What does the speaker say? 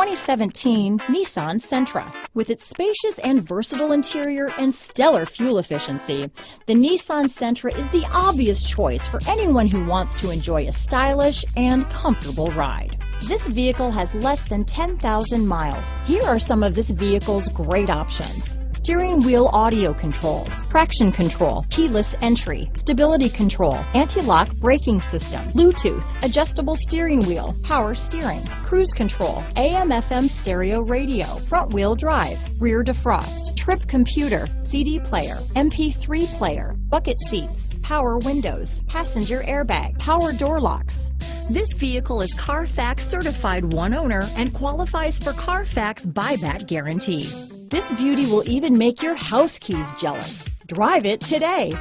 2017 Nissan Sentra. With its spacious and versatile interior and stellar fuel efficiency, the Nissan Sentra is the obvious choice for anyone who wants to enjoy a stylish and comfortable ride. This vehicle has less than 10,000 miles. Here are some of this vehicle's great options: steering wheel audio controls, traction control, keyless entry, stability control, anti-lock braking system, Bluetooth, adjustable steering wheel, power steering, cruise control, AM/FM stereo radio, front wheel drive, rear defrost, trip computer, CD player, MP3 player, bucket seats, power windows, passenger airbag, power door locks. This vehicle is CARFAX certified one owner and qualifies for CARFAX buyback guarantee. This beauty will even make your house keys jealous. Drive it today.